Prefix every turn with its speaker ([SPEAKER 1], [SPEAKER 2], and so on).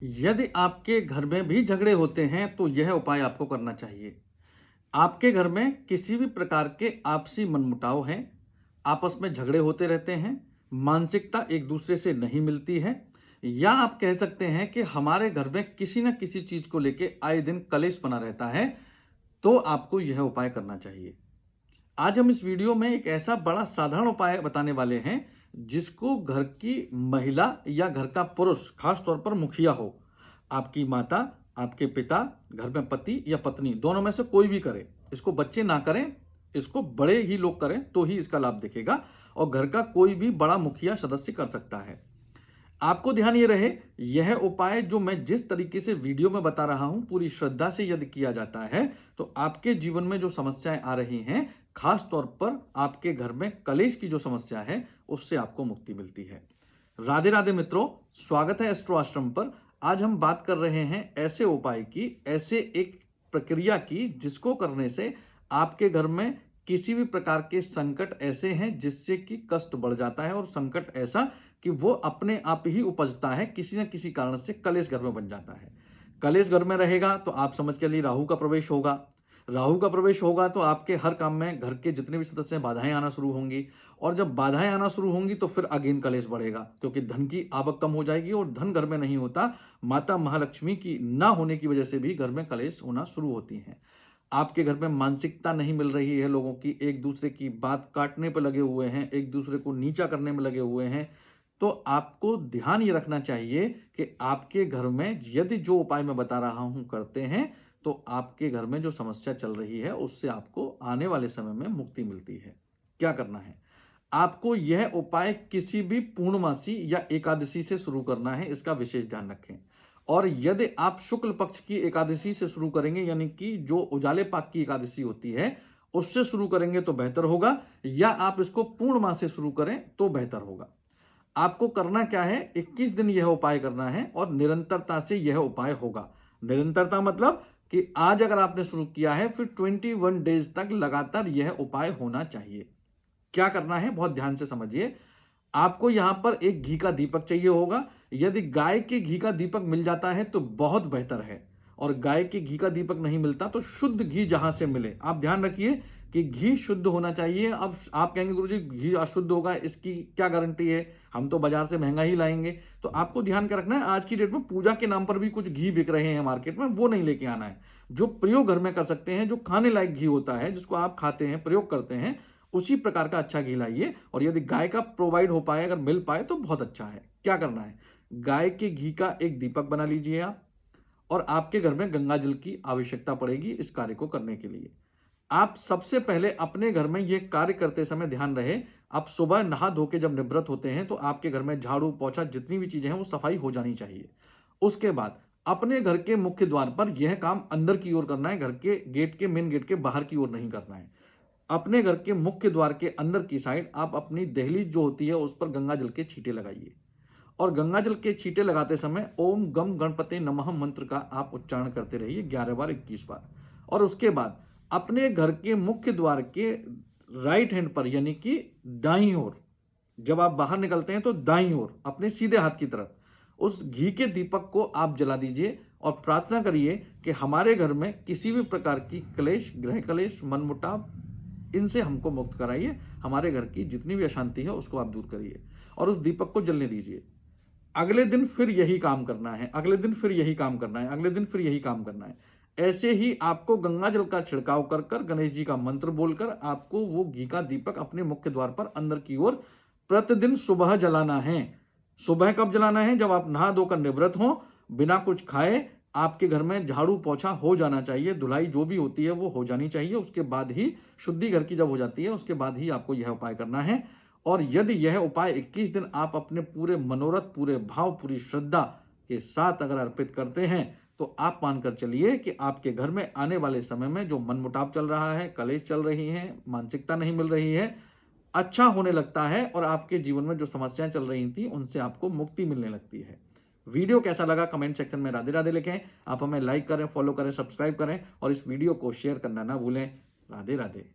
[SPEAKER 1] यदि आपके घर में भी झगड़े होते हैं तो यह उपाय आपको करना चाहिए। आपके घर में किसी भी प्रकार के आपसी मनमुटाव हैं, आपस में झगड़े होते रहते हैं, मानसिकता एक दूसरे से नहीं मिलती है, या आप कह सकते हैं कि हमारे घर में किसी न किसी चीज को लेके आए दिन कलेश बना रहता है, तो आपको यह उपाय करना चाहिए। आज हम इस वीडियो में एक ऐसा बड़ा साधारण उपाय बताने वाले हैं जिसको घर की महिला या घर का पुरुष, खास तौर पर मुखिया हो, आपकी माता, आपके पिता, घर में पति या पत्नी, दोनों में से कोई भी करे। इसको बच्चे ना करें, इसको बड़े ही लोग करें तो ही इसका लाभ दिखेगा, और घर का कोई भी बड़ा मुखिया सदस्य कर सकता है। आपको ध्यान ये रहे, यह उपाय जो मैं जिस तरीके से वीडियो में बता रहा हूं, पूरी श्रद्धा से यदि किया जाता है तो आपके जीवन में जो समस्याएं आ रही हैं, खास तौर पर आपके घर में कलेश की जो समस्या है, उससे आपको मुक्ति मिलती है। राधे राधे मित्रों, स्वागत है एस्ट्रो आश्रम पर। आज हम बात कर रहे हैं ऐसे उपाय की, ऐसे एक प्रक्रिया की जिसको करने से आपके घर में किसी भी प्रकार के संकट ऐसे हैं जिससे कि कष्ट बढ़ जाता है, और संकट ऐसा कि वो अपने आप ही उपजता है, किसी न किसी कारण से कलेश घर में बन जाता है। कलेश घर में रहेगा तो आप समझ के लिए राहु का प्रवेश होगा। राहु का प्रवेश होगा तो आपके हर काम में घर के जितने भी सदस्य हैं बाधाएं आना शुरू होंगी, और जब बाधाएं आना शुरू होंगी तो फिर अगेन कलेश बढ़ेगा, क्योंकि धन की आवक कम हो जाएगी और धन घर में नहीं होता। माता महालक्ष्मी की ना होने की वजह से भी घर में कलेश होना शुरू होती है। आपके घर में मानसिकता नहीं मिल रही है, लोगों की एक दूसरे की बात काटने पर लगे हुए हैं, एक दूसरे को नीचा करने में लगे हुए हैं, तो आपको ध्यान ये रखना चाहिए कि आपके घर में यदि जो उपाय मैं बता रहा हूं करते हैं, तो आपके घर में जो समस्या चल रही है उससे आपको आने वाले समय में मुक्ति मिलती है। क्या करना है? आपको यह उपाय किसी भी पूर्णमासी या एकादशी से शुरू करना है, इसका विशेष ध्यान रखें। और यदि आप शुक्ल पक्ष की एकादशी से शुरू करेंगे, यानी कि जो उजाले पाक की एकादशी होती है उससे शुरू करेंगे तो बेहतर होगा, या आप इसको पूर्णमास से शुरू करें तो बेहतर होगा। आपको करना क्या है? 21 दिन यह उपाय करना है और निरंतरता से यह उपाय होगा। निरंतरता मतलब कि आज अगर आपने शुरू किया है, फिर 21 डेज तक लगातार यह उपाय होना चाहिए। क्या करना है? बहुत ध्यान से समझिए। आपको यहां पर एक घी का दीपक चाहिए होगा। यदि गाय के घी का दीपक मिल जाता है तो बहुत बेहतर है, और गाय के घी का दीपक नहीं मिलता तो शुद्ध घी जहां से मिले। आप ध्यान रखिए कि घी शुद्ध होना चाहिए। अब आप कहेंगे गुरुजी घी अशुद्ध होगा, इसकी क्या गारंटी है? हम तो बाजार से महंगा ही लाएंगे। तो आपको ध्यान का रखना है, आज की डेट में पूजा के नाम पर भी कुछ घी बिक रहे हैं मार्केट में, वो नहीं लेके आना है। जो प्रयोग घर में कर सकते हैं, जो खाने लायक घी होता है, जिसको आप खाते हैं, प्रयोग करते हैं, उसी प्रकार का अच्छा घी लाइए। और यदि गाय का प्रोवाइड हो पाए, अगर मिल पाए तो बहुत अच्छा है। क्या करना है? गाय के घी का एक दीपक बना लीजिए आप, और आपके घर में गंगा जल की आवश्यकता पड़ेगी इस कार्य को करने के लिए। आप सबसे पहले अपने घर में यह कार्य करते समय ध्यान रहे, आप सुबह नहा धो के जब निवृत्त होते हैं तो आपके घर में झाड़ू पोछा जितनी भी चीजें हैं वो सफाई हो जानी चाहिए। उसके बाद अपने घर के मुख्य द्वार पर यह काम अंदर की ओर करना है, घर के गेट के मेन गेट के बाहर की ओर नहीं करना है। अपने घर के मुख्य द्वार के अंदर की साइड आप अपनी दहलीज जो होती है उस पर गंगा जल के छींटे लगाइए, और गंगा जल के छींटे लगाते समय ओम गम गणपते नमः मंत्र का आप उच्चारण करते रहिए 11 बार, 21 बार। और उसके बाद अपने घर के मुख्य द्वार के राइट हैंड पर, यानी कि दाईं ओर, जब आप बाहर निकलते हैं तो दाईं ओर अपने सीधे हाथ की तरफ उस घी के दीपक को आप जला दीजिए, और प्रार्थना करिए कि हमारे घर में किसी भी प्रकार की क्लेश, गृह क्लेश, मनमुटाव, इनसे हमको मुक्त कराइए। हमारे घर की जितनी भी अशांति है उसको आप दूर करिए, और उस दीपक को जलने दीजिए। अगले दिन फिर यही काम करना है, अगले दिन फिर यही काम करना है, अगले दिन फिर यही काम करना है। ऐसे ही आपको गंगा जल का छिड़काव कर कर, गणेश जी का मंत्र बोलकर, आपको वो घी का दीपक अपने मुख्य द्वार पर अंदर की ओर प्रतिदिन सुबह जलाना है। सुबह कब जलाना है? जब आप नहा धोकर निवृत्त हो, बिना कुछ खाए आपके घर में झाड़ू पोछा हो जाना चाहिए, धुलाई जो भी होती है वो हो जानी चाहिए। उसके बाद ही शुद्धि घर की जब हो जाती है, उसके बाद ही आपको यह उपाय करना है। और यदि यह उपाय 21 दिन आप अपने पूरे मनोरथ, पूरे भाव, पूरी श्रद्धा के साथ अगर अर्पित करते हैं, तो आप मानकर चलिए कि आपके घर में आने वाले समय में जो मनमुटाव चल रहा है, कलेश चल रही है, मानसिकता नहीं मिल रही है, अच्छा होने लगता है, और आपके जीवन में जो समस्याएं चल रही थी उनसे आपको मुक्ति मिलने लगती है। वीडियो कैसा लगा कमेंट सेक्शन में राधे राधे लिखें। आप हमें लाइक करें, फॉलो करें, सब्सक्राइब करें, और इस वीडियो को शेयर करना ना भूलें। राधे राधे।